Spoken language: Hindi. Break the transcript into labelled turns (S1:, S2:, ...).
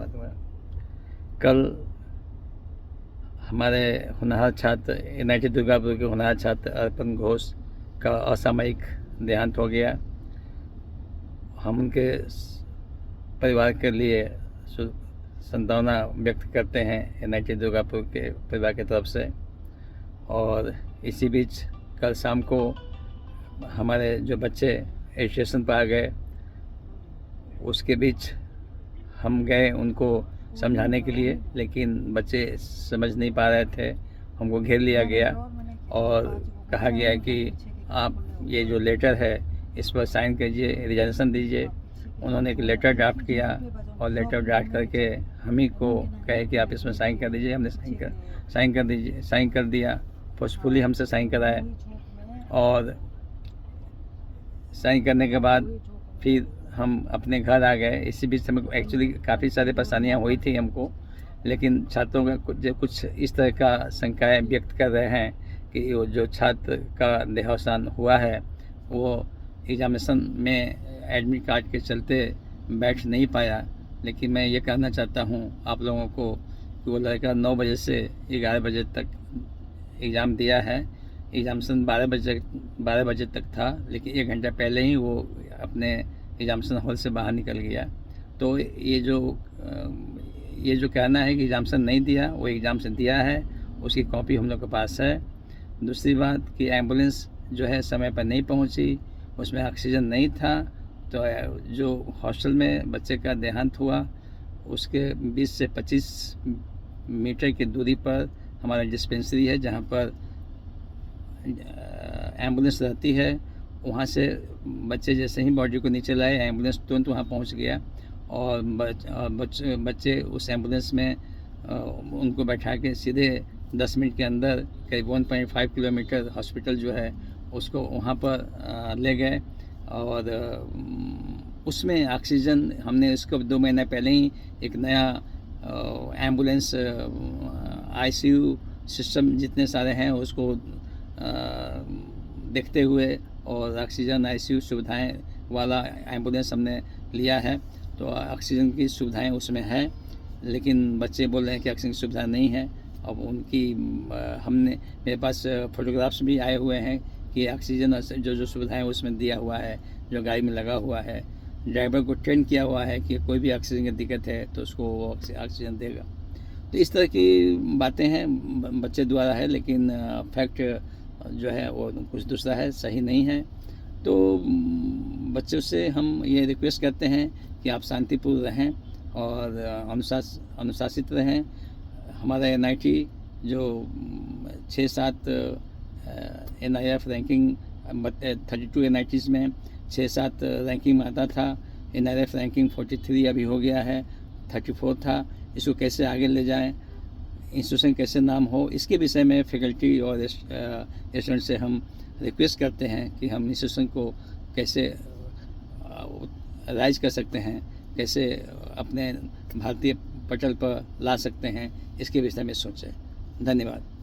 S1: दूँगा। कल हमारे होनहार छात्र एनआईटी दुर्गापुर के होनहार छात्र अर्पण घोष का असामयिक देहांत हो गया। हम उनके परिवार के लिए संतावना व्यक्त करते हैं एनआईटी दुर्गापुर के परिवार की तरफ से। और इसी बीच कल शाम को हमारे जो बच्चे स्टेशन पर आ गए, उसके बीच हम गए उनको समझाने के लिए, लेकिन बच्चे समझ नहीं पा रहे थे। हमको घेर लिया गया और कहा गया कि आप ये जो लेटर है इस पर साइन कीजिए, रिजाइनेशन दीजिए। उन्होंने एक लेटर ड्राफ्ट किया और लेटर ड्राफ्ट करके हम ही को कहे कि आप इसमें साइन कर दीजिए। हमने साइन कर दिया। फोर्सफुली हमसे साइन कराए और साइन करने के बाद फिर हम अपने घर आ गए। इसी बीच हमें एक्चुअली काफ़ी सारी परेशानियां हुई थी हमको, लेकिन छात्रों का कुछ इस तरह का शंकाएं व्यक्त कर रहे हैं कि वो जो छात्र का देहावसान हुआ है वो एग्जामिनेशन में एडमिट कार्ड के चलते बैठ नहीं पाया। लेकिन मैं ये कहना चाहता हूँ आप लोगों को कि वो लड़का 9 बजे से 11 बजे तक एग्ज़ाम दिया है। एग्जामिनेशन 12 बजे तक था, लेकिन 1 घंटा पहले ही वो अपने एग्जामिनेशन हॉल से बाहर निकल गया। तो ये जो कहना है कि एग्जामिनेशन नहीं दिया, वो एग्जामिनेशन दिया है, उसकी कॉपी हम लोग के पास है। दूसरी बात कि एम्बुलेंस जो है समय पर नहीं पहुंची, उसमें ऑक्सीजन नहीं था। तो जो हॉस्टल में बच्चे का देहांत हुआ उसके 20 से 25 मीटर की दूरी पर हमारा डिस्पेंसरी है, जहाँ पर एम्बुलेंस रहती है। वहाँ से बच्चे जैसे ही बॉडी को नीचे लाए, एम्बुलेंस तुरंत वहाँ पहुँच गया और बच्चे उस एम्बुलेंस में उनको बैठा के सीधे 10 मिनट के अंदर करीब 1.5 किलोमीटर हॉस्पिटल जो है उसको वहाँ पर ले गए। और उसमें ऑक्सीजन हमने इसको 2 महीने पहले ही एक नया एम्बुलेंस आईसीयू सिस्टम जितने सारे हैं उसको देखते हुए और ऑक्सीजन आईसीयू सुविधाएं वाला एम्बुलेंस हमने लिया है। तो ऑक्सीजन की सुविधाएं उसमें है, लेकिन बच्चे बोल रहे हैं कि ऑक्सीजन की सुविधा नहीं है। अब उनकी मेरे पास फोटोग्राफ्स भी आए हुए हैं कि ऑक्सीजन जो सुविधाएं उसमें दिया हुआ है, जो गाड़ी में लगा हुआ है। ड्राइवर को ट्रेन किया हुआ है कि कोई भी ऑक्सीजन की दिक्कत है तो उसको वो ऑक्सीजन देगा। तो इस तरह की बातें हैं बच्चे द्वारा है, लेकिन फैक्ट जो है वो कुछ दूसरा है, सही नहीं है। तो बच्चों से हम ये रिक्वेस्ट करते हैं कि आप शांतिपूर्ण रहें और अनुशासित रहें। हमारा एनआईटी जो 6-7 NIF रैंकिंग 32 एनआईटीज़ में 6-7 रैंकिंग में आता था। NIF रैंकिंग 43 अभी हो गया है, 34 था। इसको कैसे आगे ले जाएं, इंस्टीट्यूशन कैसे नाम हो, इसके विषय में फैकल्टी और स्टूडेंट से हम रिक्वेस्ट करते हैं कि हम इंस्टीट्यूशन को कैसे राइज कर सकते हैं, कैसे अपने भारतीय पटल पर ला सकते हैं, इसके विषय में सोचें। धन्यवाद।